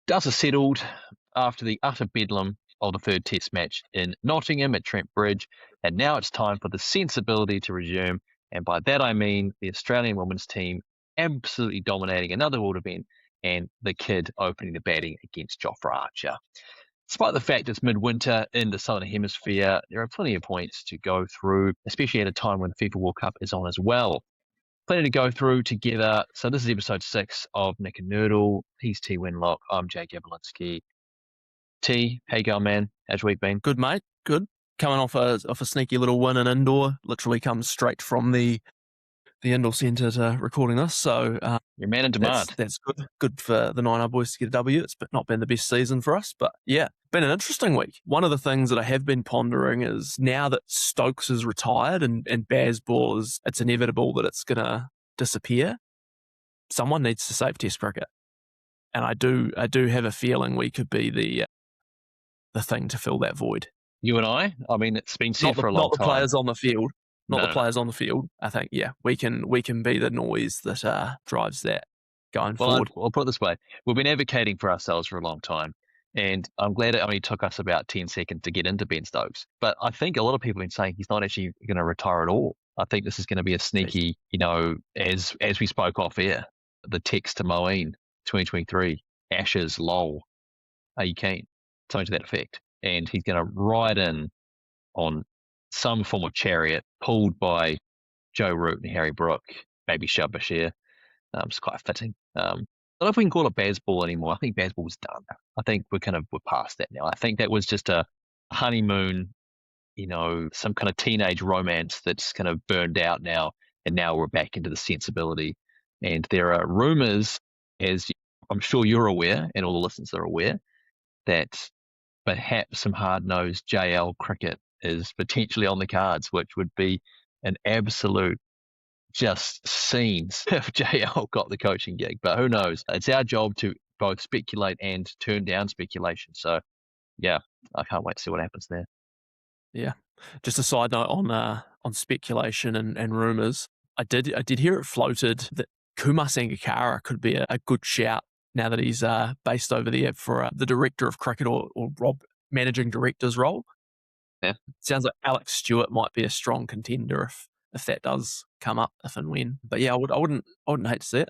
Dust is settled after the utter bedlam of the third test match in Nottingham at Trent Bridge, and now it's time for the sensibility to resume. And by that I mean the Australian women's team absolutely dominating another world event and the kid opening the batting against Jofra Archer. Despite the fact it's midwinter in the Southern Hemisphere, there are plenty of points to go through, especially at a time when the FIFA World Cup is on as well. Plenty to go through together. So this is episode 6 of Nick and Nurdle. He's T. Winlock. I'm Jay Gabalinsky. T, how you going, man? How's your week been? Good, mate. Good. Coming off a sneaky little win in indoor. Literally comes straight from the indoor centre to recording this. So You're man in demand. That's good. Good for the Nine boys to get a W. It's not been the best season for us, but yeah, been an interesting week. One of the things that I have been pondering is now that Stokes is retired and Bazball it's inevitable that it's going to disappear. Someone needs to save Test cricket, and I do have a feeling we could be the thing to fill that void. You and I mean, it's been said for a long time. Not the players on the field. Players on the field. I think, yeah, we can be the noise that drives that going forward. I'll put it this way. We've been advocating for ourselves for a long time, and I'm glad it only took us about 10 seconds to get into Ben Stokes. But I think a lot of people have been saying he's not actually going to retire at all. I think this is going to be a sneaky, as we spoke off air, the text to Moeen 2023, Ashes, lol, are you keen? Something to that effect. And he's going to ride in on some form of chariot pulled by Joe Root and Harry Brook, maybe Shah Bashir. It's quite fitting. I don't know if we can call it Bazball anymore. I think Bazball's done. I think we're past that now. I think that was just a honeymoon, some kind of teenage romance that's kind of burned out now, and now we're back into the sensibility. And there are rumours, as I'm sure you're aware, and all the listeners are aware, that perhaps some hard-nosed JL cricket is potentially on the cards, which would be an absolute just scenes if JL got the coaching gig. But who knows? It's our job to both speculate and turn down speculation. So, yeah, I can't wait to see what happens there. Yeah. Just a side note on speculation and rumours. I did hear it floated that Kumar Sangakkara could be a good shout now that he's based over there for the director of cricket or Rob managing director's role. Yeah. Sounds like Alex Stewart might be a strong contender if that does come up, if and when. But yeah, I wouldn't hate to see it.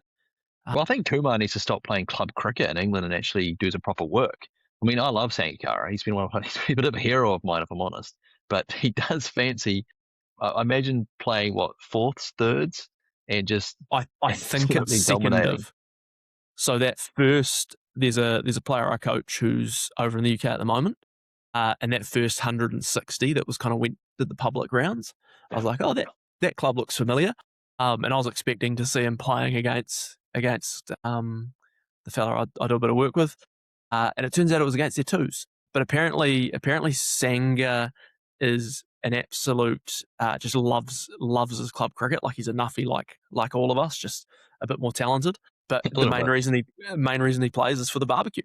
Well, I think Kumar needs to stop playing club cricket in England and actually do some proper work. I mean, I love Sangakkara. He's been he's been a bit of a hero of mine, if I'm honest. But he does fancy. I imagine playing fourths, thirds, and just I think it's second div. So that first, there's a player I coach who's over in the UK at the moment, and that first 160 that was kind of did the public rounds. I was like, oh, that club looks familiar, and I was expecting to see him playing against the fella I do a bit of work with, and it turns out it was against their twos. But apparently Sanga is an absolute just loves his club cricket, like he's a nuffy like all of us, just a bit more talented. But the main reason he plays is for the barbecue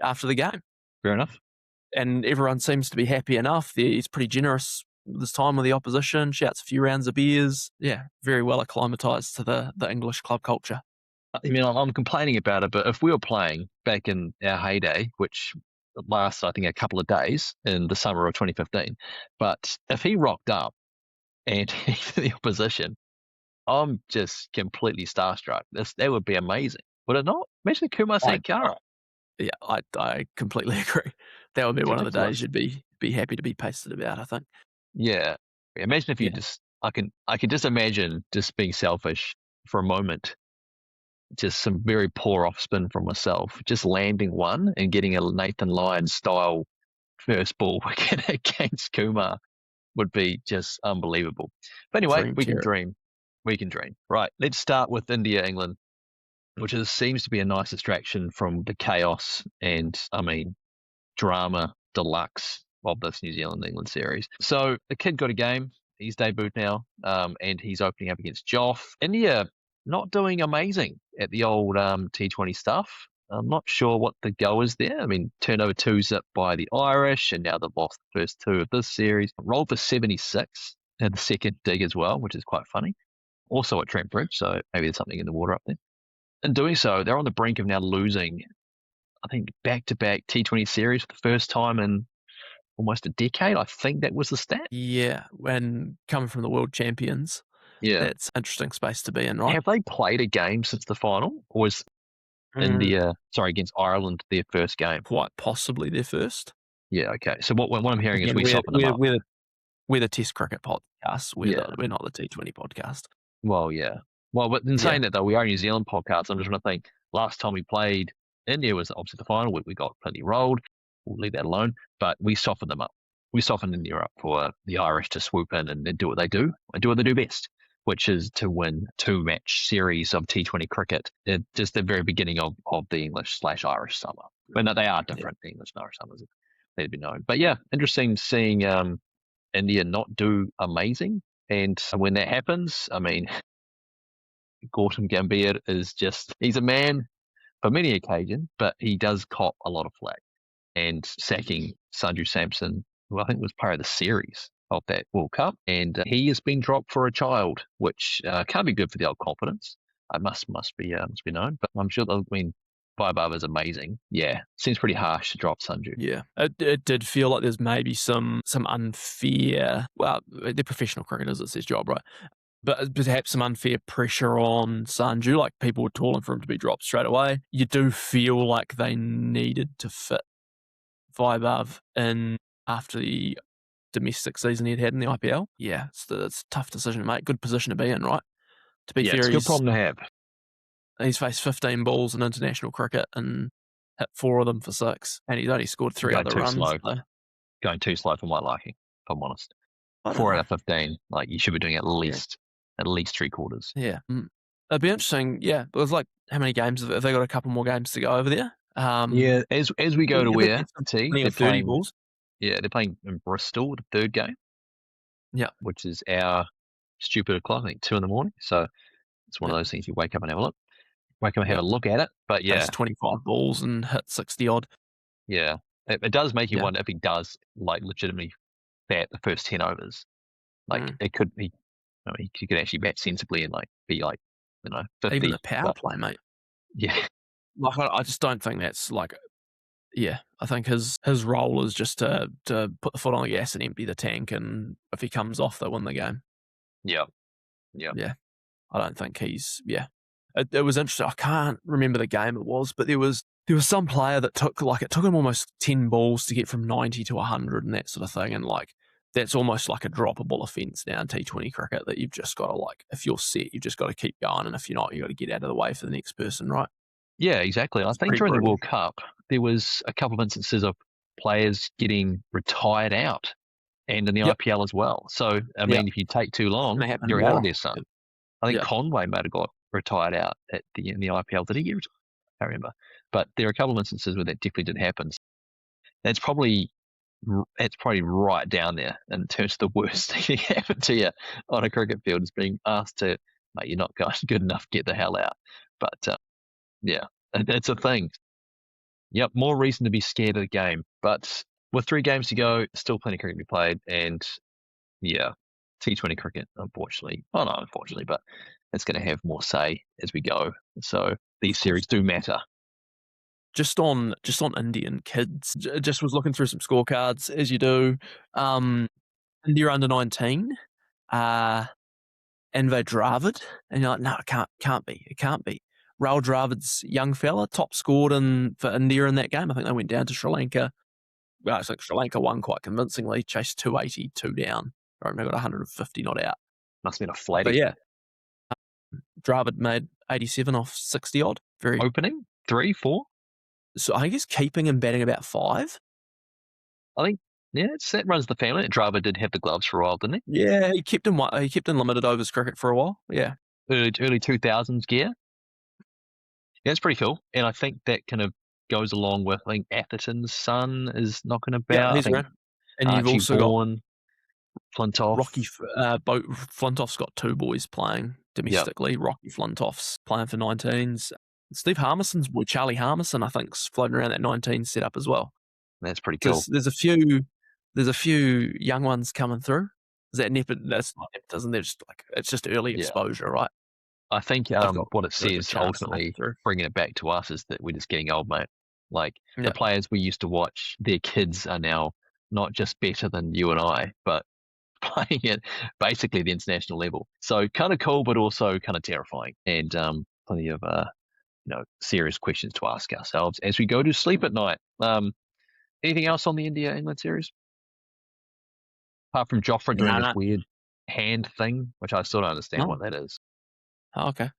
after the game. Fair enough. And everyone seems to be happy enough. He's pretty generous this time with the opposition, shouts a few rounds of beers. Yeah, very well acclimatized to the English club culture. I mean, I'm complaining about it, but if we were playing back in our heyday, which lasts, I think, a couple of days in the summer of 2015, but if he rocked up and he's the opposition, I'm just completely starstruck. That would be amazing, would it not? Imagine Kumar Sangakkara. Yeah, I completely agree. That would be one of the days you'd be happy to be pasted about, I think. Yeah. Imagine if you I can just imagine, just being selfish for a moment, just some very poor off spin from myself, just landing one and getting a Nathan Lyon style first ball wicket against Kumar would be just unbelievable. But anyway, we can dream. We can dream. Right, let's start with India, England, which seems to be a nice distraction from the chaos and, drama deluxe of this New Zealand-England series. So the kid got a game. He's debuted now, and he's opening up against Joff. India not doing amazing at the old T20 stuff. I'm not sure what the go is there. I mean, turnover 2 zipped by the Irish, and now they've lost the first 2 of this series. Rolled for 76 in the second dig as well, which is quite funny. Also at Trent Bridge, so maybe there's something in the water up there. In doing so, they're on the brink of now losing, I think, back-to-back T20 series for the first time in almost a decade. I think that was the stat. Yeah, when coming from the world champions, that's interesting space to be in, right? Have they played a game since the final, or was India, against Ireland, their first game? Quite possibly their first. Yeah, okay. So what I'm hearing is we soften them up. We're the Test cricket podcast. We're not the T20 podcast. Well, yeah. Well, but in saying that, though, we are a New Zealand podcast. I'm just trying to think. Last time we played India was obviously the final. We got plenty rolled. We'll leave that alone. But we softened them up. We softened India up for the Irish to swoop in and do what they do and do what they do best, which is to win 2-match series of T20 cricket at just the very beginning of the English/Irish summer. But no, they are different, the English and Irish summers. They'd be known. But yeah, interesting seeing India not do amazing. And when that happens, I mean, Gautam Gambhir he's a man for many occasions, but he does cop a lot of flack. And sacking Sanju Samson, who I think was part of the series of that World Cup, and he has been dropped for a child, which can't be good for the old confidence. I must be known, but I'm sure. I mean, Vaibhav is amazing. Yeah, seems pretty harsh to drop Sanju. Yeah, it did feel like there's maybe some unfair. Well, they're professional cricketers; it's his job, right? But perhaps some unfair pressure on Sanju. Like people were calling for him to be dropped straight away. You do feel like they needed to fit Vaibhav in after the domestic season he'd had in the IPL. Yeah, it's a tough decision to make. Good position to be in, right? To be fair, it's a good problem to have. He's faced 15 balls in international cricket and hit 4 of them for 6, and he's only scored 3 other runs. Going too slow for my liking, if I'm honest. 4 out of 15, like you should be doing at least 3 quarters. Yeah, it'd be interesting. Yeah, it was like how many games have they got? A couple more games to go over there. Yeah, as we go to where they're 30 balls. Yeah, they're playing in Bristol, the third game. Yeah, which is our stupid o'clock, I think 2 a.m. So it's one of those things you wake up and have a look. Have a look at it. But yeah, it's 25 balls and hit 60 odd. Yeah, it does make you wonder if he does like legitimately bat the first 10 overs. Like it could be, he could actually bat sensibly and like be like 50. Even the power play, mate. Yeah, like I just don't think that's like. Yeah, I think his role is just to put the foot on the gas and empty the tank, and if he comes off, they win the game. Yeah. I don't think he's. Yeah, it was interesting. I can't remember the game it was, but there was some player that took him almost 10 balls to get from 90 to 100 and that sort of thing, and like that's almost like a droppable offence now in T20 cricket that you've just got to if you're set, you've just got to keep going, and if you're not, you got to get out of the way for the next person, right? Yeah, exactly. I think during the World Cup, there was a couple of instances of players getting retired out, and in the IPL as well. So, I mean, if you take too long, you're out of there, son. I think Conway might have got retired out in the IPL. Did he get retired? I can't remember. But there are a couple of instances where that definitely did happen. That's probably right down there in terms of the worst thing that happened to you on a cricket field is being asked to, mate, you're not good enough, get the hell out. But yeah, it's a thing. Yep, more reason to be scared of the game. But with 3 games to go, still plenty of cricket to be played. And yeah, T20 cricket, unfortunately. Oh, no, unfortunately, but it's going to have more say as we go. So these series do matter. Just on Indian kids, just was looking through some scorecards, as you do. India under 19, Anvay Dravid. And you're like, no, it can't be. Rahul Dravid's young fella, top scored for India in that game. I think they went down to Sri Lanka. Well, I think Sri Lanka won quite convincingly, chased 282 down. I remember got 150 not out. Must have been a flatty. But yeah, Dravid made 87 off 60 odd. Very opening 3, 4. So I think he's keeping and batting about 5. I think that runs the family. Dravid did have the gloves for a while, didn't he? Yeah, he kept in limited overs cricket for a while. Yeah, early 2000s gear. Yeah, it's pretty cool, and I think that kind of goes along with. I think Atherton's son is knocking about. Yeah, he's right. And you've also got Flintoff. Rocky Flintoff's got 2 boys playing domestically. Yep. Rocky Flintoff's playing for 19s. Steve Harmison's boy, Charlie Harmison, I think, is floating around that 19 setup as well. That's pretty cool. There's a few young ones coming through. Is that that's not nepotism? They're just it's just early exposure, right? I think what it says ultimately, bringing it back to us, is that we're just getting old, mate. Like the players we used to watch, their kids are now not just better than you and I, but playing at basically the international level. So kind of cool, but also kind of terrifying, and plenty of serious questions to ask ourselves as we go to sleep at night. Anything else on the India England series apart from Joffrey doing this weird hand thing, which I still don't understand what that is. Oh, okay,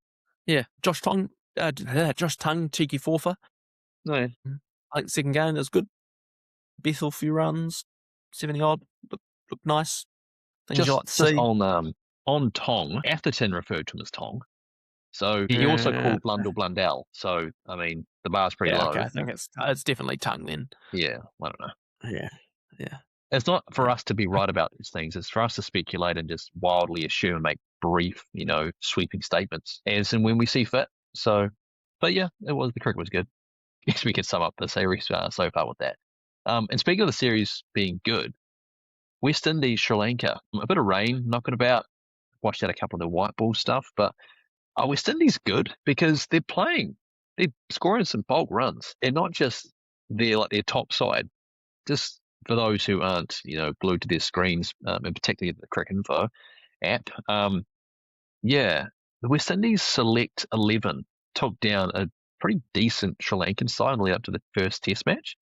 yeah, Josh Tongue, cheeky fourfer. No, yeah. I think second game is good. Bethel few runs, 70 odd, look nice. Things you like to see. On Tong, Atherton referred to him as Tong. So he also called Blundell Blundell. So I mean, the bar's pretty low. Okay, I think it's definitely Tongue then. Yeah, I don't know. Yeah. It's not for us to be right about these things. It's for us to speculate and just wildly assume and make brief, sweeping statements as and when we see fit. So, but yeah, the cricket was good. I guess we can sum up the series so far with that. And speaking of the series being good, West Indies, Sri Lanka, a bit of rain knocking about. Watched out a couple of the white ball stuff, but are West Indies good? Because they're scoring some bulk runs. They're not just their top side. Just for those who aren't, glued to their screens, and particularly the Cricket Info app, the West Indies select 11 took down a pretty decent Sri Lankan side on the lead up to the first Test match,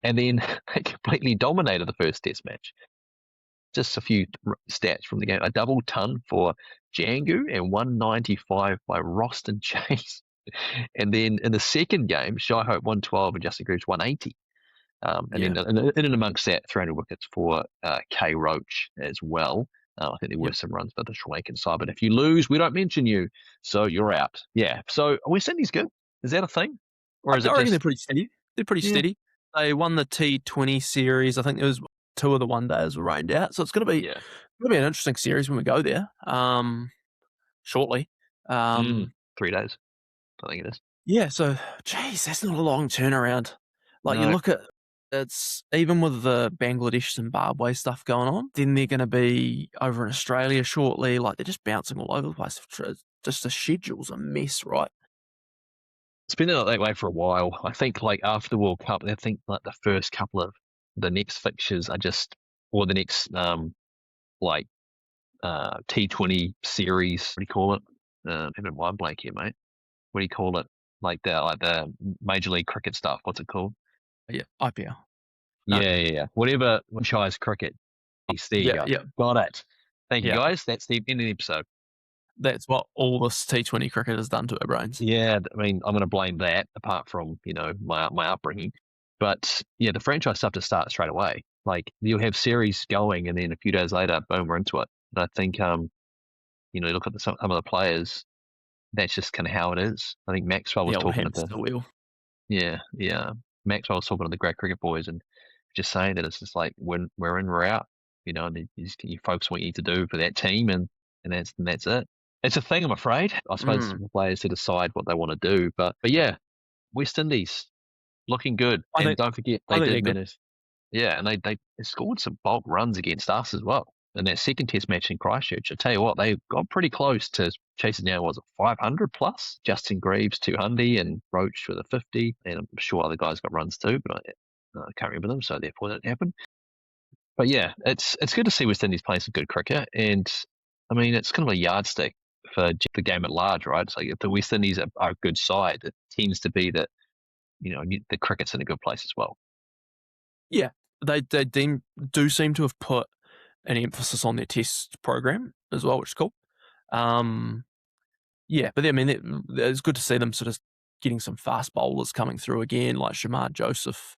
and then they completely dominated the first Test match. Just a few stats from the game: a double ton for Jangu and 195 by Roston Chase, and then in the second game, Shai Hope 112 and Justin Greaves 180. And then in and amongst that, 300 wickets for K. Roach as well. I think there were some runs by the Sri Lankan side, but if you lose, we don't mention you, so you're out. Yeah. So West Indies good? Is that a thing, or is I reckon they're pretty steady. They're pretty steady. They won the T20 series. I think there was 2 of the one days were rained out, so it's going to be an interesting series when we go there. Shortly. 3 days, I think it is. Yeah. So, geez, that's not a long turnaround. Like you look at. It's even with the Bangladesh, Zimbabwe stuff going on, then they're going to be over in Australia shortly. Like they're just bouncing all over the place. Just the schedule's a mess, right? It's been that way for a while. I think after the World Cup, I think the first couple of the next fixtures are or the next T20 series. What do you call it? Having mind blank here, mate. What do you call it? Like the Major League Cricket stuff. What's it called? Yeah, IPL. No. Yeah. Whatever franchise cricket. There you go. Got it. Thank you, guys. That's the end of the episode. That's what all this T20 cricket has done to our brains. Yeah, I mean, I'm going to blame that apart from, my upbringing. But, the franchise stuff to start straight away. Like, you'll have series going and then a few days later, boom, we're into it. And I think, look at some of the players, that's just kind of how it is. I think Maxwell was talking to the wheel. Yeah. Maxwell was talking to the Great Cricket Boys and just saying that it's just like when we're in, we're out. And you focus on what you need to do for that team, and that's it. It's a thing, I'm afraid. I suppose the players to decide what they want to do, but yeah, West Indies looking good, don't forget they did manage. Yeah, and they scored some bulk runs against us as well. In that second Test match in Christchurch, I tell you what, they got pretty close to chasing down, was it 500 plus? Justin Greaves 200 and Roach with a 50, and I'm sure other guys got runs too, but I can't remember them, so therefore that happened. But yeah, it's good to see West Indies playing some good cricket, and I mean it's kind of a yardstick for the game at large, right? So if the West Indies are a good side, it tends to be that the cricket's in a good place as well. Yeah, they do seem to have put an emphasis on their test program as well, which is cool. Yeah, but I mean, it's good to see them sort of getting some fast bowlers coming through again, like Shamar Joseph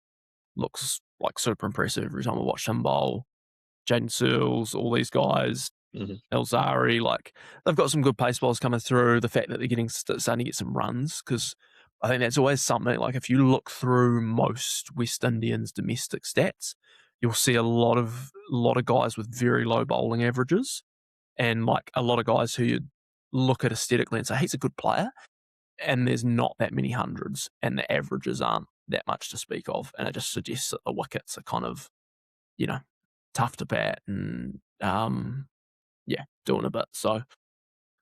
looks like super impressive every time I watch him bowl. Jaden Searles, all these guys, Elzari, like they've got some good pace bowls coming through. The fact that they're starting to get some runs, because I think that's always something. Like if you look through most West Indians domestic stats, you'll see a lot of guys with very low bowling averages, and like a lot of guys who you look at aesthetically and say he's a good player, and there's not that many hundreds, and the averages aren't that much to speak of, and it just suggests that the wickets are kind of, tough to bat and doing a bit. So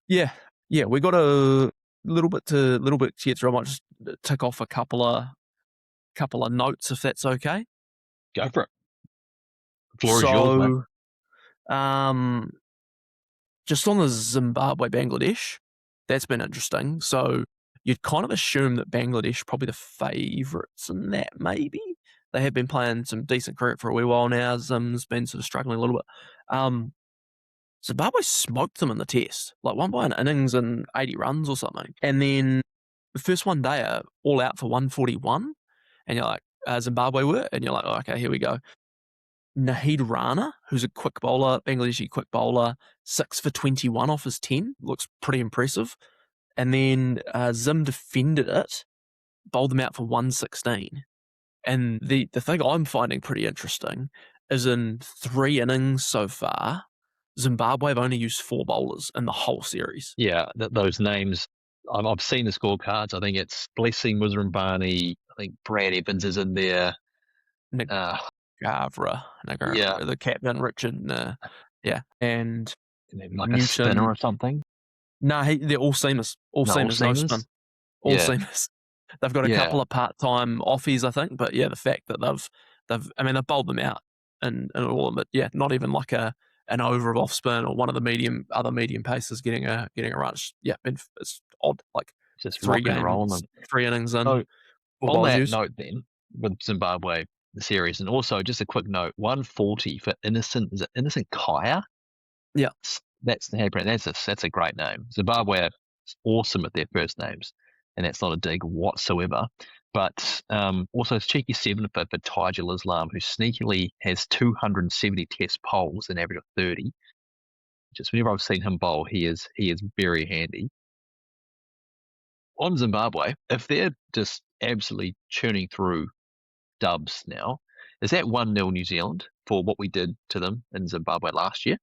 yeah, we got a little bit to get through. I might just tick off a couple of couple of notes, if that's okay. Go for it. The floor is yours, mate. Just on the Zimbabwe-Bangladesh, that's been interesting. So you'd kind of assume that Bangladesh are probably the favourites in that, maybe. They have been playing some decent cricket for a wee while now. Zim's been sort of struggling a little bit. Zimbabwe smoked them in the test, like won by an innings and 80 runs or something. And then the first one day are all out for 141. And you're like, Zimbabwe were? And you're like, oh, okay, here we go. Nahid Rana, who's a quick bowler, Bangladeshi quick bowler, 6 for 21 off his 10. Looks pretty impressive. And then Zim defended it, bowled them out for 116. And the thing I'm finding pretty interesting is in 3 innings so far, Zimbabwe have only used 4 bowlers in the whole series. Yeah, those names, I've seen the scorecards. I think it's Blessing Muzrambani. I think Brad Evans is in there. Nick Gavra, yeah, the captain, Richard, and maybe like Newton, a spinner or something. No, they're all seamers. All seamers, no spin. All seamers. They've got a couple of part-time offies, I think, but yeah, the fact that they've bowled them out and all of it, yeah, not even like an over of off spin or one of the other medium paces getting a run. It's odd, like just 3 games, 3 innings in. So on that note, then with Zimbabwe, the series, and also just a quick note: 140 for Innocent. Is it Innocent Kaya? Yeah, that's a great name. Zimbabwe is awesome at their first names, and that's not a dig whatsoever. But also it's cheeky 7 for Tajul Islam, who sneakily has 270 test poles and average of 30. Just whenever I've seen him bowl, he is very handy. On Zimbabwe, if they're just absolutely churning through dubs now, is that 1-0 New Zealand for what we did to them in Zimbabwe last year?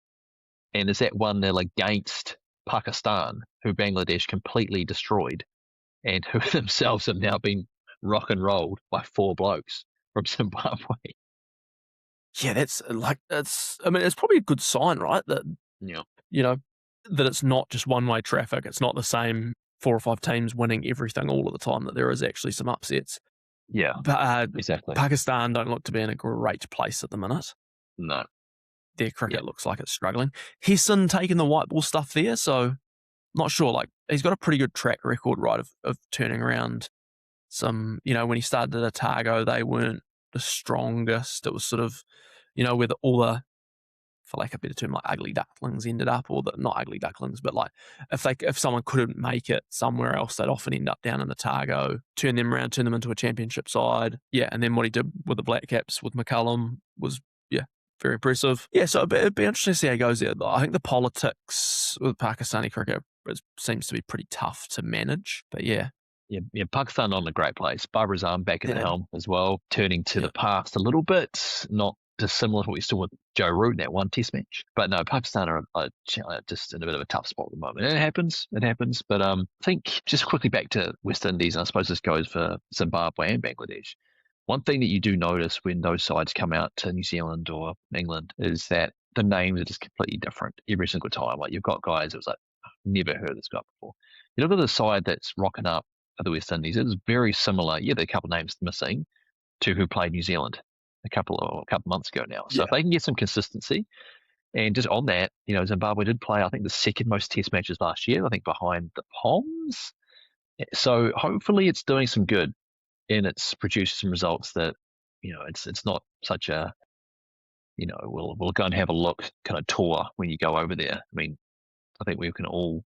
And is that 1-0 against Pakistan, who Bangladesh completely destroyed and who themselves have now been rock and rolled by 4 blokes from Zimbabwe? Yeah, it's probably a good sign, right? That, that it's not just one-way traffic. It's not the same 4 or 5 teams winning everything all of the time, that there is actually some upsets. Yeah, but, exactly. Pakistan don't look to be in a great place at the minute. No. Their cricket looks like it's struggling. Hesson taking the white ball stuff there, so not sure. Like, he's got a pretty good track record, right, of turning around some, when he started at Otago, they weren't the strongest. It was sort of, where all the, for lack of a better term, like ugly ducklings ended up, or not ugly ducklings, but like if someone couldn't make it somewhere else, they'd often end up down in Otago, turn them around, turn them into a championship side. Yeah, and then what he did with the Black Caps with McCullum was, very impressive. Yeah, so it'd be interesting to see how it goes there. I think the politics with Pakistani cricket seems to be pretty tough to manage, but yeah. Yeah, Pakistan not in a great place. Babar Azam back at the helm as well, turning to the past a little bit, not dissimilar to what we saw with Joe Root in that 1 test match. But no, Pakistan are just in a bit of a tough spot at the moment. And it happens. But I think just quickly back to West Indies, and I suppose this goes for Zimbabwe and Bangladesh. One thing that you do notice when those sides come out to New Zealand or England is that the names are just completely different every single time. Like, you've got guys, it was like, I've never heard of this guy before. You look at the side that's rocking up for the West Indies, it is very similar. Yeah, there are a couple of names missing to who played New Zealand a couple months ago now. So if they can get some consistency, and just on that, Zimbabwe did play, I think, the second most test matches last year, I think behind the Poms. So hopefully it's doing some good. And it's produced some results that, it's not such a, we'll go and have a look kind of tour when you go over there. I mean, I think we can all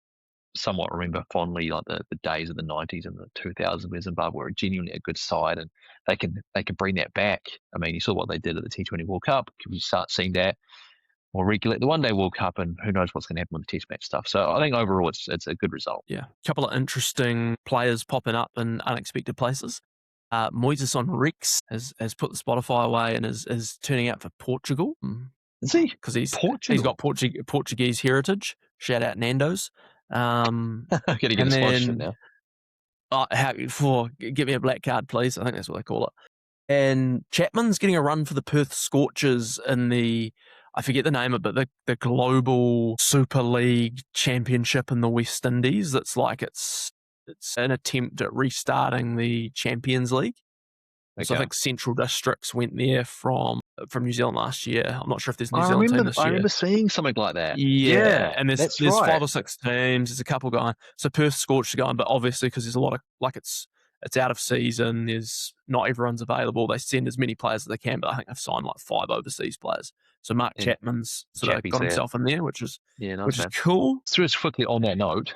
somewhat remember fondly like the days of the 90s and the 2000s where Zimbabwe were genuinely a good side, and they can bring that back. I mean, you saw what they did at the T20 World Cup. Can we start seeing that more regularly at the One Day World Cup, and who knows what's going to happen with the Test match stuff. So I think overall it's a good result. Yeah, a couple of interesting players popping up in unexpected places. Moises Henriques has put the Spotify away and is turning out for Portugal. Is he? Because he's got Portuguese heritage. Shout out Nando's. Getting get a sponsorship now. Get me a black card, please. I think that's what they call it. And Chapman's getting a run for the Perth Scorchers in the, I forget the name of it, but the Global Super League Championship in the West Indies. That's like it's an attempt at restarting the Champions League. So I Okay. think Central Districts went there from New Zealand last year. I'm not sure if there's a New I Zealand team remember, this I year. remember seeing something like that. Yeah, Yeah, and that's there's 5 right. or 6 teams. There's a couple going. So Perth Scorched are going, but obviously because there's a lot of it's out of season. There's not everyone's available. They send as many players as they can, but I think they've signed like 5 overseas players. So Mark And Chapman's sort of Chappie's got there. himself in there, which is Yeah, nice man. cool. So just quickly on that note,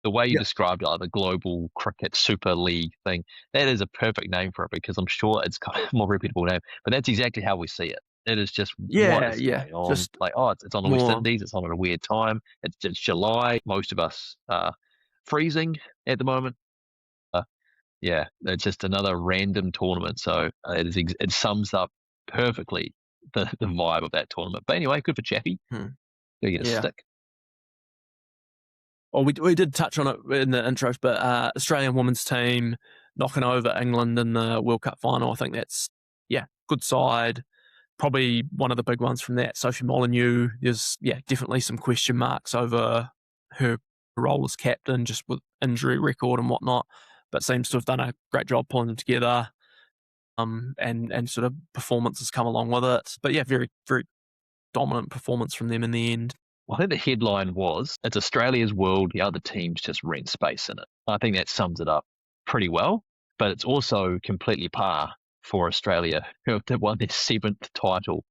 the way you Yep. described it, like the Global Cricket Super League thing, that is a perfect name for it because I'm sure it's got a more reputable name. But that's exactly how we see it. It is just what Yeah, is yeah. going on. Just Like, oh, it's on the West more. Indies. It's on at a weird time. It's July. Most of us are freezing at the moment. Yeah, it's just another random tournament. So it sums up perfectly the vibe of that tournament. But anyway, good for Chappie. Gonna get a Yeah. stick. Well, we did touch on it in the intros, but Australian women's team knocking over England in the World Cup final. I think that's, good side. Probably one of the big ones from that. Sophie Molyneux, there's, definitely some question marks over her role as captain, just with injury record and whatnot, but seems to have done a great job pulling them together. And sort of performances come along with it. But yeah, very, very dominant performance from them in the end. Well, I think the headline was, it's Australia's world, the other teams just rent space in it. I think that sums it up pretty well, but it's also completely par for Australia, who have won their 7th title.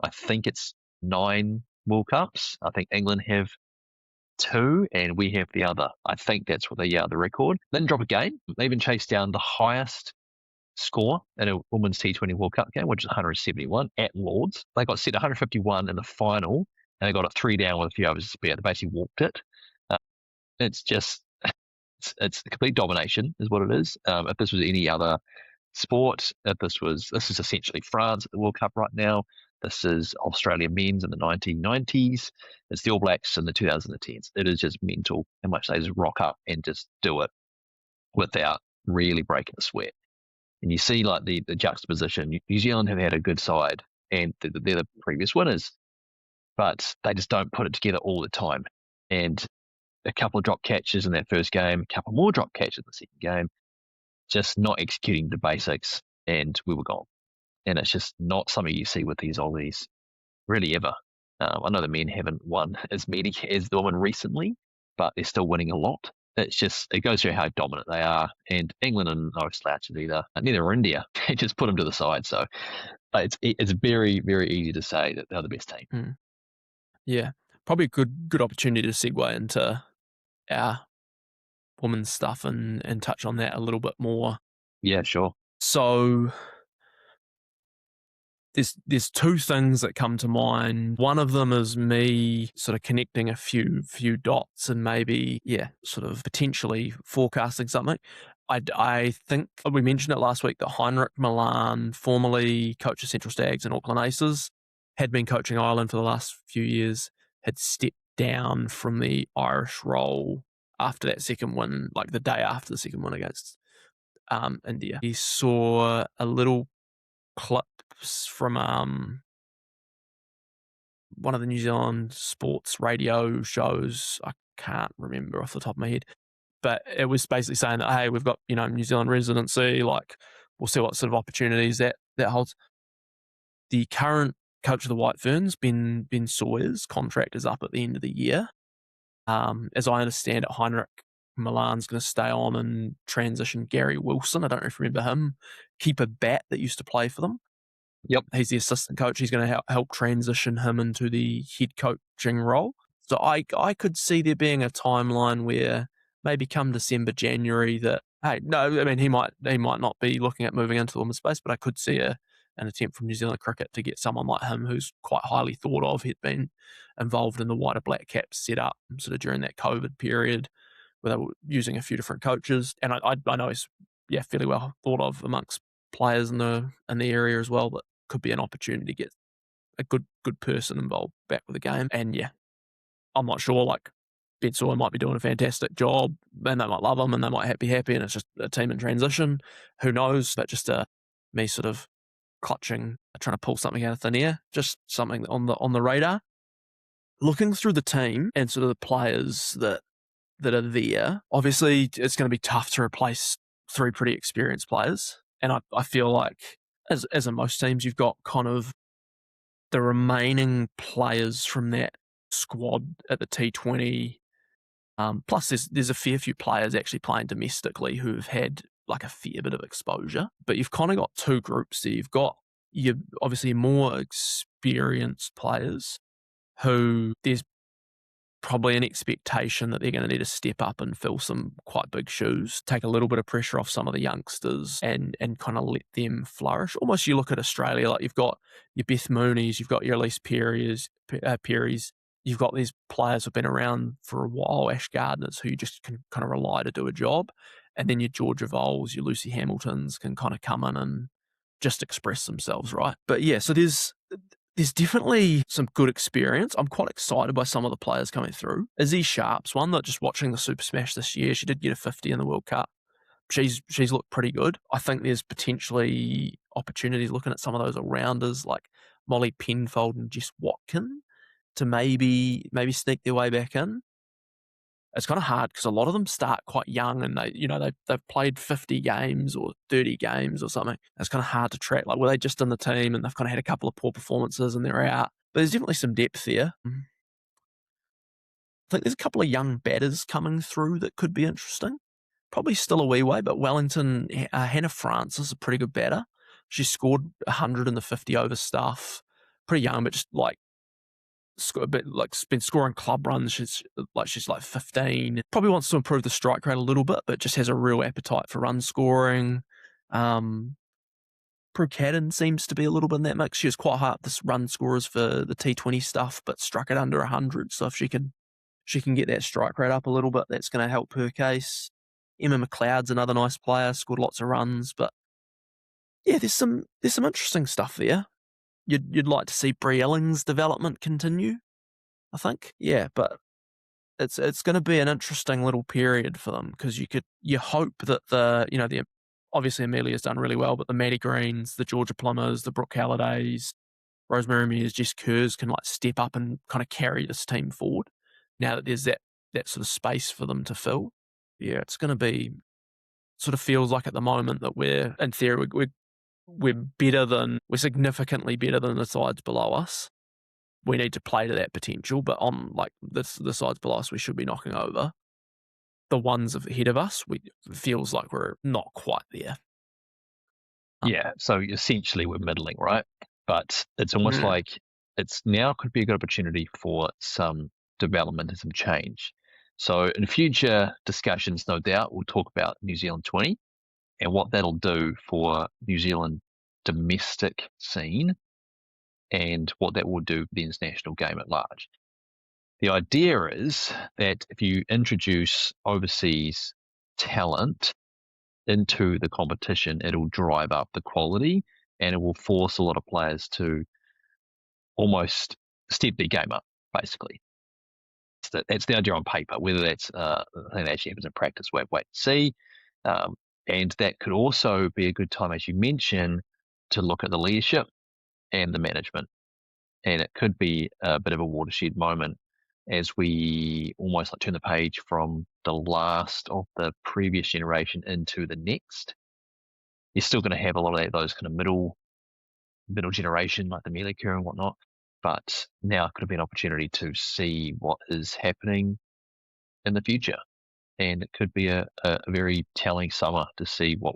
I think it's 9 World Cups. I think England have 2 and we have the other. I think that's what the record. They didn't drop a game. They even chased down the highest score in a Women's T20 World Cup game, which is 171 at Lords. They got set 151 in the final, and they got it 3 down with a few overs to spare. They basically walked it. It's just, it's complete domination is what it is. If this was any other sport, this is essentially France at the World Cup right now. This is Australia men's in the 1990s. It's the All Blacks in the 2010s. It is just mental how much they just rock up and just do it without really breaking a sweat. And you see like the juxtaposition. New Zealand have had a good side, and they're the previous winners, but they just don't put it together all the time. And a couple of drop catches in that first game, a couple more drop catches in the second game, just not executing the basics, and we were gone. And it's just not something you see with these Aussies really ever. I know the men haven't won as many as the women recently, but they're still winning a lot. It goes through how dominant they are. And England and no slouches either. Neither are India. They just put them to the side. So it's very, very easy to say that they're the best team. Yeah, probably a good opportunity to segue into our women's stuff and touch on that a little bit more. Yeah, sure. So there's 2 things that come to mind. One of them is me sort of connecting a few dots and maybe, sort of potentially forecasting something. I think we mentioned it last week that Heinrich Milan, formerly coach of Central Stags and Auckland Aces, had been coaching Ireland for the last few years, had stepped down from the Irish role after that second win, like the day after the second win against India. He saw a little clips from one of the New Zealand sports radio shows. I can't remember off the top of my head, but it was basically saying that, hey, we've got, New Zealand residency, like we'll see what sort of opportunities that holds. The current coach of the WhiteFerns, Ben Sawyer's contract is up at the end of the year. As I understand it, Heinrich Milan's going to stay on and transition Gary Wilson. I don't know if you remember him, keeper bat that used to play for them. Yep. He's the assistant coach. He's going to help transition him into the head coaching role. So I could see there being a timeline where maybe come December, January that, hey, no, I mean, he might not be looking at moving into the women's space, but I could see an attempt from New Zealand cricket to get someone like him who's quite highly thought of. He'd been involved in the White Black Caps set up sort of during that COVID period where they were using a few different coaches. And I know he's fairly well thought of amongst players in the area as well, but could be an opportunity to get a good person involved back with the game. And I'm not sure, like Ben Sawyer might be doing a fantastic job and they might love him and they might be happy and it's just a team in transition. Who knows? But just me sort of clutching, trying to pull something out of thin air, just something on the radar. Looking through the team and sort of the players that are there, obviously it's going to be tough to replace 3 pretty experienced players. And I feel like, as in most teams, you've got kind of the remaining players from that squad at the T20. Plus, there's a fair few players actually playing domestically who have had like a fair bit of exposure. But you've kind of got two groups there. You've got your obviously more experienced players who there's probably an expectation that they're going to need to step up and fill some quite big shoes, take a little bit of pressure off some of the youngsters and kind of let them flourish. Almost you look at Australia, like you've got your Beth Moonies, you've got your Elise Perrys, you've got these players who've been around for a while, Ash Gardners, who you just can kind of rely to do a job. And then your Georgia Vols, your Lucy Hamiltons can kind of come in and just express themselves, right? But yeah, so there's definitely some good experience. I'm quite excited by some of the players coming through. Izzy Sharp's one that just watching the Super Smash this year, she did get a 50 in the World Cup. She's looked pretty good. I think there's potentially opportunities looking at some of those all-rounders like Molly Penfold and Jess Watkin to maybe sneak their way back in. It's kind of hard because a lot of them start quite young and they've played 50 games or 30 games or something. It's kind of hard to track. Like, were they just in the team and they've kind of had a couple of poor performances and they're out? But there's definitely some depth there. I think there's a couple of young batters coming through that could be interesting. Probably still a wee way, but Wellington, Hannah Francis is a pretty good batter. She scored 100 in the 50 over stuff. Pretty young, but just like a bit like been scoring club runs. She's like 15. Probably wants to improve the strike rate a little bit, but just has a real appetite for run scoring. Prue Cadden seems to be a little bit in that mix. She was quite high up this run scorers for the T20 stuff, but struck it under 100. So if she can get that strike rate up a little bit, that's going to help her case. Emma McLeod's another nice player, scored lots of runs, but yeah, there's some interesting stuff there. You'd like to see Brie Elling's development continue, I think. Yeah, but it's going to be an interesting little period for them because you hope that the obviously Amelia's done really well, but the Maddie Greens, the Georgia Plumbers, the Brooke Hallidays, Rosemary Mears, Jess Kerrs can like step up and kind of carry this team forward. Now that there's that sort of space for them to fill, yeah, it's going to be sort of feels like at the moment that we're in theory we're significantly better than the sides below us. We need to play to that potential, but on like the sides below us, we should be knocking over. The ones ahead of us, feels like we're not quite there. Yeah, so essentially we're middling, right? But it's almost like it's now could be a good opportunity for some development and some change. So in future discussions, no doubt, we'll talk about New Zealand 20 and what that'll do for New Zealand domestic scene and what that will do for the international game at large. The idea is that if you introduce overseas talent into the competition, it'll drive up the quality and it will force a lot of players to almost step their game up, basically. That's the idea on paper. Whether that's I think that actually happens in practice, we'll wait to see. And that could also be a good time, as you mentioned, to look at the leadership and the management. And it could be a bit of a watershed moment as we almost like turn the page from the last of the previous generation into the next. You're still going to have a lot of those kind of middle generation, like the Mealy Kerr and whatnot. But now could have been an opportunity to see what is happening in the future. And it could be a very telling summer to see what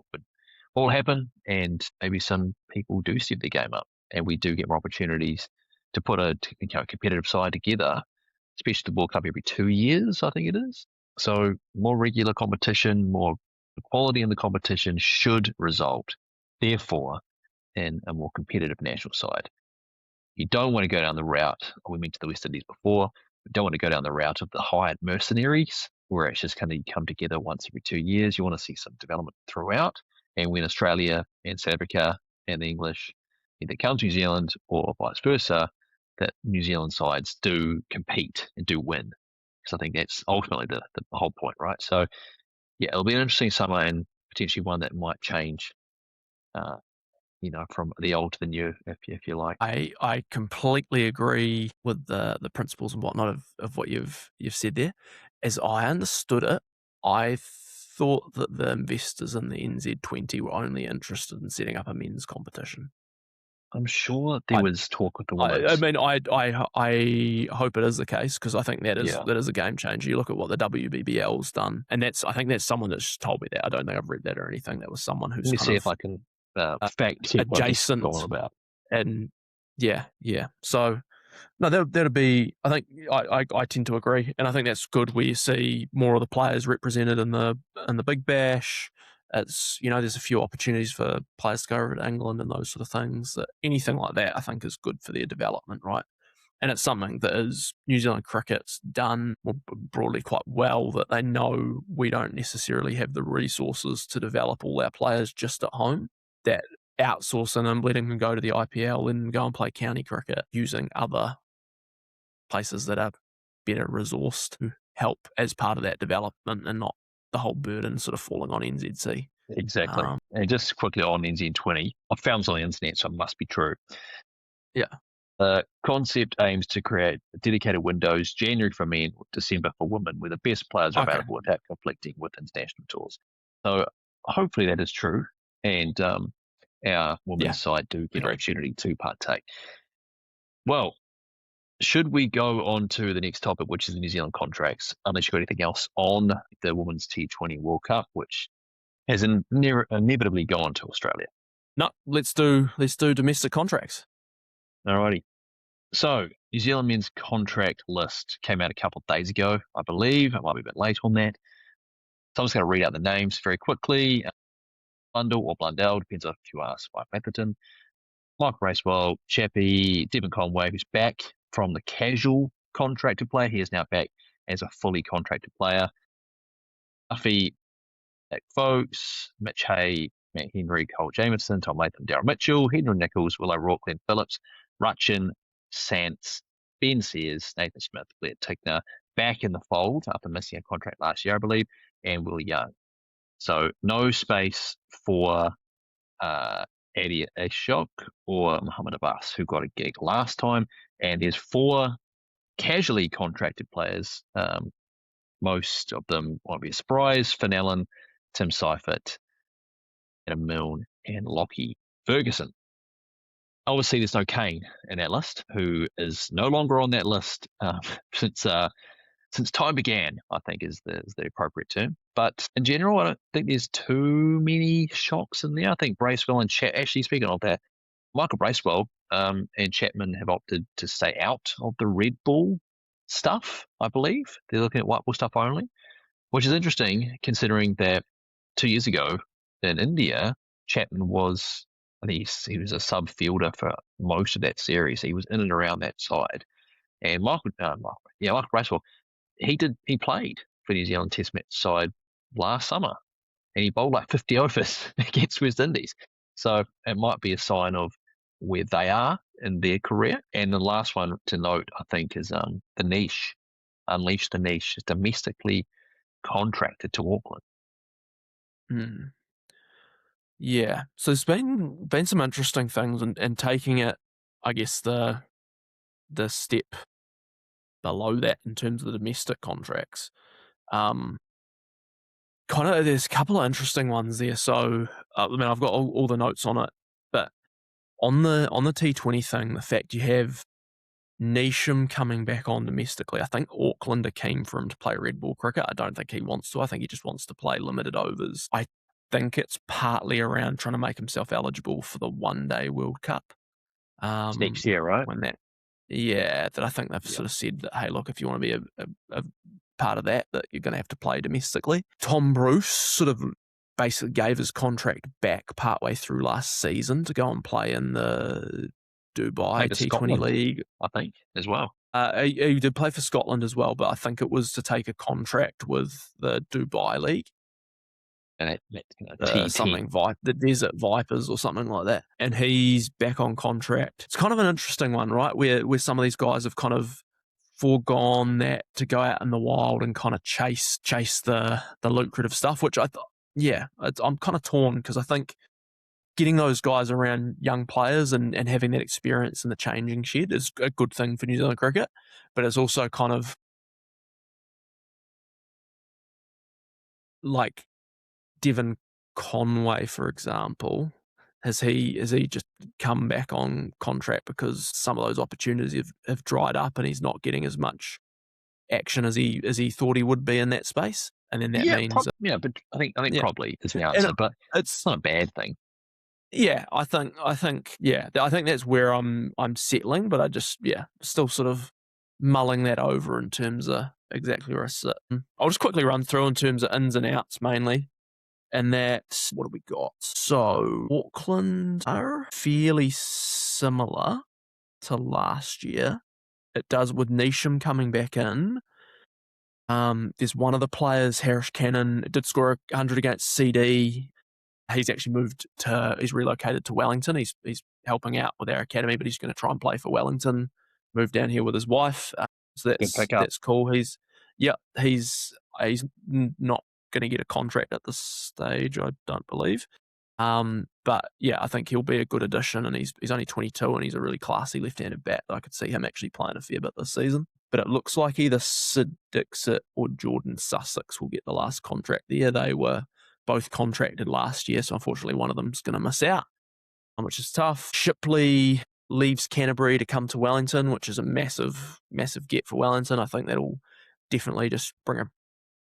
will happen, and maybe some people do step their game up, and we do get more opportunities to put a competitive side together, especially the World Cup every 2 years, I think it is. So more regular competition, more quality in the competition should result, therefore, in a more competitive national side. You don't want to go down the route, we mentioned the West Indies before, you don't want to go down the route of the hired mercenaries, where it's just kind of come together once every 2 years. You want to see some development throughout. And when Australia and South Africa and the English either come to New Zealand or vice versa, that New Zealand sides do compete and do win. Because I think that's ultimately the whole point, right? So, yeah, it'll be an interesting summer and potentially one that might change, from the old to the new, if you like. I completely agree with the principles and whatnot of what you've said there. As I understood it, I thought that the investors in the NZ20 were only interested in setting up a men's competition. I'm sure there was talk with the I women's. mean, I hope it is the case, because I think that is a game changer. You look at what the WBBL's done, and I think that's someone that's told me that. I don't think I've read that or anything. That was someone who's Let me kind see of if I can fact check what this is adjacent all about. and yeah. So no, that'd be. I think I tend to agree, and I think that's good where you see more of the players represented in the Big Bash. It's, there's a few opportunities for players to go over to England and those sort of things. Anything like that, I think, is good for their development, right? And it's something that is New Zealand cricket's done more broadly quite well, that they know we don't necessarily have the resources to develop all our players just at home. That outsourcing and letting them go to the IPL and go and play county cricket using other places that are better resourced to help as part of that development, and not the whole burden sort of falling on NZC. Exactly. And just quickly on NZ20, I found this on the internet, so it must be true. Yeah. The concept aims to create dedicated windows, January for men, December for women, where the best players are available without conflicting with international tours. So hopefully that is true, and our women's side do get an opportunity to partake. Well, should we go on to the next topic, which is the New Zealand contracts, unless you've got anything else on the Women's T20 World Cup, which has inevitably gone to Australia? No, let's do domestic contracts. Alrighty. So, New Zealand men's contract list came out a couple of days ago, I believe. It might be a bit late on that. So I'm just going to read out the names very quickly. Blundell or Blundell, depends on if you ask by Atherton. Mike Bracewell, Chappie, Devon Conway, who's back from the casual contracted player. He is now back as a fully contracted player. Duffy, Nick Folks, Mitch Hay, Matt Henry, Cole Jamieson, Tom Latham, Darryl Mitchell, Henry Nichols, Willow Rourke, Glenn Phillips, Rutchin, Sants, Ben Sears, Nathan Smith, Blair Tickner, back in the fold after missing a contract last year, I believe, and Will Young. So no space for Adi Ashok or Muhammad Abbas, who got a gig last time, and there's 4 casually contracted players. Most of them won't be a surprise. Finn Allen, Tim Seifert, Adam Milne, and Lockie Ferguson. Obviously, there's no Kane in that list, who is no longer on that list since time began, I think is the appropriate term. But in general, I don't think there's too many shocks in there. I think Bracewell and actually speaking of that, Michael Bracewell and Chapman have opted to stay out of the red ball stuff, I believe. They're looking at white ball stuff only, which is interesting considering that 2 years ago in India, Chapman was, I think he was a sub fielder for most of that series. He was in and around that side. And Michael Bracewell, he played for New Zealand Test match side last summer, and he bowled like 50 overs against West Indies. So it might be a sign of where they are in their career. And the last one to note, I think, is the niche. Unleash the Niche is domestically contracted to Auckland. Yeah. So there's been some interesting things, and taking it, I guess, the step below that in terms of the domestic contracts. There's a couple of interesting ones there. So I mean, I've got all the notes on it, but on the T20 thing, the fact you have Neesham coming back on domestically, I think Auckland are keen for him to play red ball cricket. I don't think he wants to. I think he just wants to play limited overs. I think it's partly around trying to make himself eligible for the One Day World Cup. Next year, right? That I think they've sort of said that, hey, look, if you want to be a part of that you're going to have to play domestically. Tom Bruce sort of basically gave his contract back partway through last season to go and play in the Dubai T20 Scotland League, I think, as well. He did play for Scotland as well, but I think it was to take a contract with the Dubai League. And something the Desert Vipers or something like that. And he's back on contract. It's kind of an interesting one, right? Where some of these guys have kind of foregone that to go out in the wild and kind of chase the lucrative stuff, which I thought, I'm kind of torn, because I think getting those guys around young players and having that experience in the changing shed is a good thing for New Zealand cricket, but it's also kind of like Devon Conway, for example, has he just come back on contract because some of those opportunities have dried up and he's not getting as much action as he thought he would be in that space? And then that means but I think probably is the and answer, but it's not a bad thing. Yeah, I think that's where I'm settling, but I just still sort of mulling that over in terms of exactly where I sit. I'll just quickly run through in terms of ins and outs mainly. And that's, what have we got? So Auckland are fairly similar to last year. It does with Neesham coming back in. There's one of the players, Harris Cannon, did score 100 against CD. He's actually he's relocated to Wellington. He's helping out with our academy, but he's going to try and play for Wellington. Moved down here with his wife. So that's cool. He's not going to get a contract at this stage, I don't believe. But yeah, I think he'll be a good addition, and he's only 22 and he's a really classy left-handed bat. I could see him actually playing a fair bit this season. But it looks like either Sid Dixit or Jordan Sussex will get the last contract there. They were both contracted last year, so unfortunately one of them's going to miss out, which is tough. Shipley leaves Canterbury to come to Wellington, which is a massive, massive get for Wellington. I think that'll definitely just bring a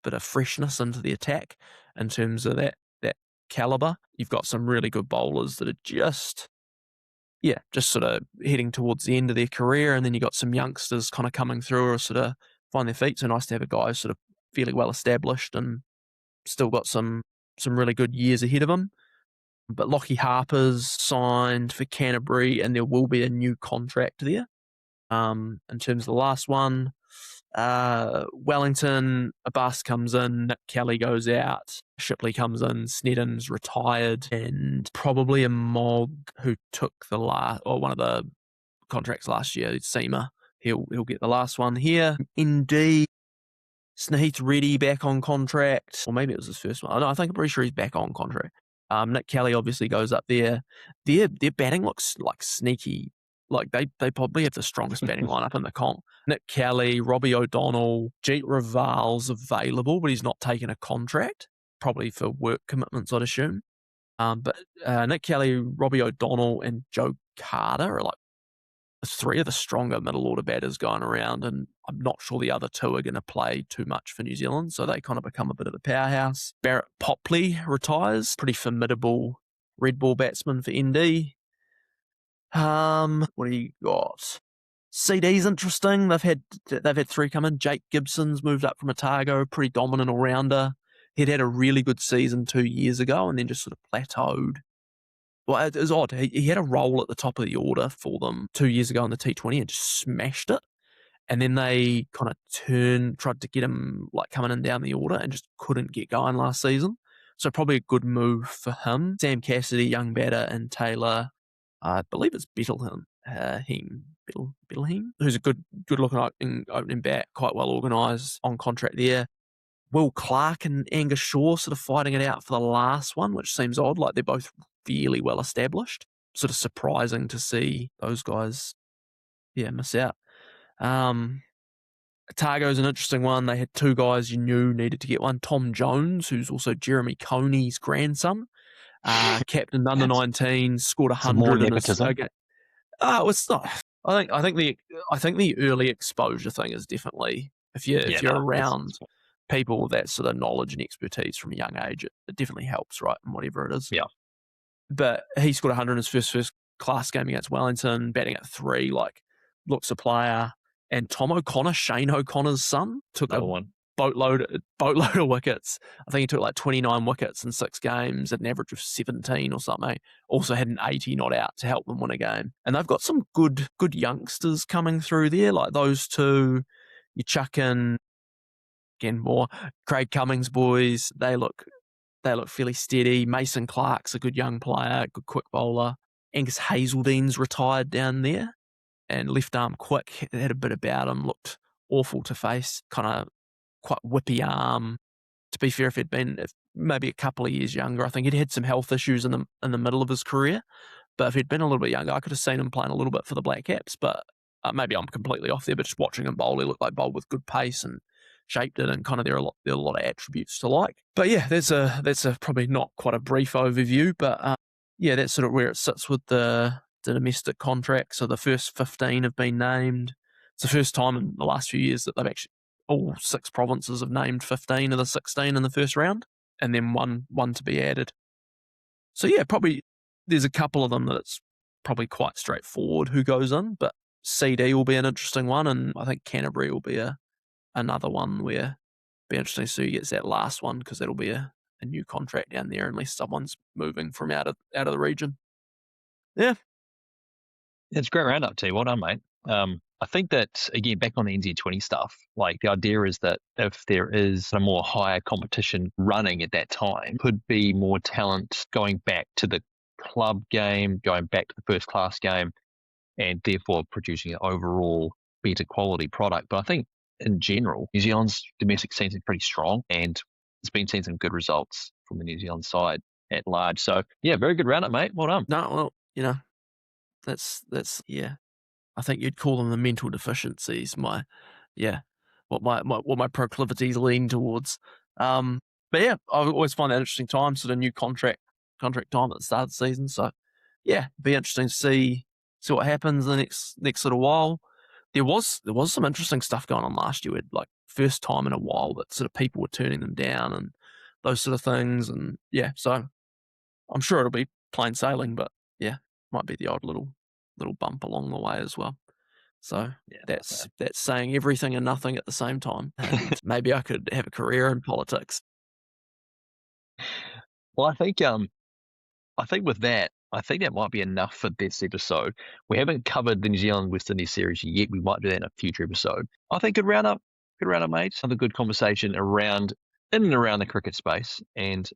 bit of freshness into the attack in terms of that caliber. You've got some really good bowlers that are just sort of heading towards the end of their career, and then you've got some youngsters kind of coming through or sort of find their feet. So nice to have a guy who's sort of fairly well established and still got some really good years ahead of him. But Lockie Harper's signed for Canterbury, and there will be a new contract there. In terms of the last one, Wellington, Abbas comes in, Nick Kelly goes out, Shipley comes in, Sneddon's retired, and probably a Mog who took one of the contracts last year, Seema. He'll get the last one here. Indeed. Snehith Reddy back on contract, or maybe it was his first one. I'm pretty sure he's back on contract. Nick Kelly obviously goes up there. Their batting looks like sneaky. Like they probably have the strongest batting lineup in the comp. Nick Kelly, Robbie O'Donnell, Jeet Raval's available, but he's not taking a contract, probably for work commitments, I'd assume. But Nick Kelly, Robbie O'Donnell, and Joe Carter are like three of the stronger middle order batters going around, and I'm not sure the other two are going to play too much for New Zealand, so they kind of become a bit of a powerhouse. Barrett Popley retires, pretty formidable red ball batsman for ND. What do you got? CD's interesting. They've had three come in. Jake Gibson's moved up from Otago, pretty dominant all-rounder. He'd had a really good season 2 years ago and then just sort of plateaued. Well, it was odd. He had a role at the top of the order for them 2 years ago in the T20 and just smashed it. And then they kind of tried to get him like coming in down the order and just couldn't get going last season. So probably a good move for him. Sam Cassidy, young batter, and Taylor, I believe it's Bettelheim, who's a good looking opening bat, quite well organised, on contract there. Will Clark and Angus Shaw sort of fighting it out for the last one, which seems odd. Like they're both fairly well established. Sort of surprising to see those guys, miss out. Otago's an interesting one. They had two guys you knew needed to get one. Tom Jones, who's also Jeremy Coney's grandson, captain under 19, scored 100 in his okay. It's not. I think the early exposure thing is definitely if you're around people with that sort of knowledge and expertise from a young age, it definitely helps, right? And whatever it is. Yeah. But he scored 100 in his first class game against Wellington, batting at 3, looks a player. And Tom O'Connor, Shane O'Connor's son, took a boatload of wickets. I think he took 29 wickets in 6 games at an average of 17 or something. Also had an 80 not out to help them win a game. And they've got some good youngsters coming through there, like those two. You chuck in again more Craig Cummings boys. They look fairly steady. Mason Clark's a good young player, good quick bowler. Angus Hazeldene's retired down there. And left arm quick, had a bit about him, looked awful to face, kind of quite whippy arm. To be fair, if he'd been maybe a couple of years younger, I think he'd had some health issues in the middle of his career. But if he'd been a little bit younger, I could have seen him playing a little bit for the Black Caps. But maybe I'm completely off there, but just watching him bowl, he looked like bowled with good pace and shaped it, and kind of there are a lot of attributes to like. But yeah, that's a probably not quite a brief overview, but yeah, that's sort of where it sits with the domestic contract. So the first 15 have been named. It's the first time in the last few years that they've actually, all 6 provinces have named 15 of the 16 in the first round, and then one to be added. So yeah, probably there's a couple of them that it's probably quite straightforward who goes in, but CD will be an interesting one, and I think Canterbury will be another one where it'll be interesting to see who gets that last one, because that'll be a new contract down there unless someone's moving from out of the region. Yeah. It's a great roundup, T. Well done, mate. I think that, again, back on the NZ20 stuff, like the idea is that if there is a more higher competition running at that time, could be more talent going back to the club game, going back to the first class game, and therefore producing an overall better quality product. But I think in general, New Zealand's domestic scene's been pretty strong, and it's been seeing some good results from the New Zealand side at large. So yeah, very good roundup, mate. Well done. No, well, that's yeah. I think you'd call them the mental deficiencies. What my proclivities lean towards. But yeah, I always find that interesting time, sort of new contract time at the start of the season. So yeah, be interesting to see what happens the next sort of while. There was some interesting stuff going on last year. Like first time in a while that sort of people were turning them down and those sort of things. And yeah, so I'm sure it'll be plain sailing, but yeah, might be the odd little bump along the way as well. So yeah, that's saying everything and nothing at the same time. And maybe I could have a career in politics. Well, I think with that, I think that might be enough for this episode. We haven't covered the New Zealand West Indies series yet. We might do that in a future episode. I think good roundup, mates. Another good conversation in and around the cricket space, and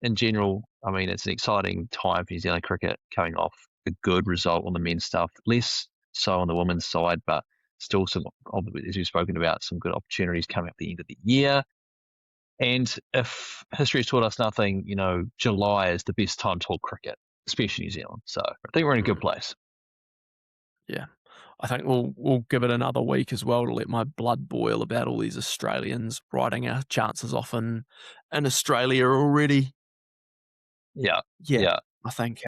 in general, I mean, it's an exciting time for New Zealand cricket coming off a good result on the men's stuff, less so on the women's side, but still some, as we've spoken about, some good opportunities coming up at the end of the year. And if history has taught us nothing, July is the best time to talk cricket, especially New Zealand. So I think we're in a good place. Yeah. I think we'll give it another week as well to let my blood boil about all these Australians writing our chances off in Australia already. Yeah. I think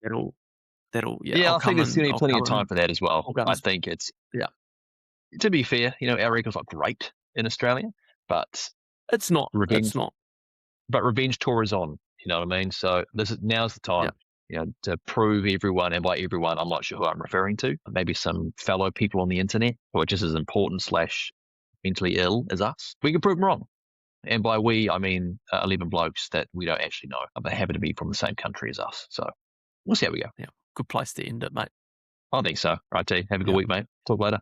that'll I think there's going to be plenty of time for that as well. I think it's to be fair, our record's not great in Australia, but it's not. But revenge tour is on. You know what I mean? So now's the time. To prove everyone, and by everyone, I'm not sure who I'm referring to. Maybe some fellow people on the internet who are just as important / mentally ill as us. We can prove them wrong. And by we, I mean 11 blokes that we don't actually know. They happen to be from the same country as us. So we'll see how we go. Yeah, good place to end it, mate. I think so. Right, T. Have a good week, mate. Talk later.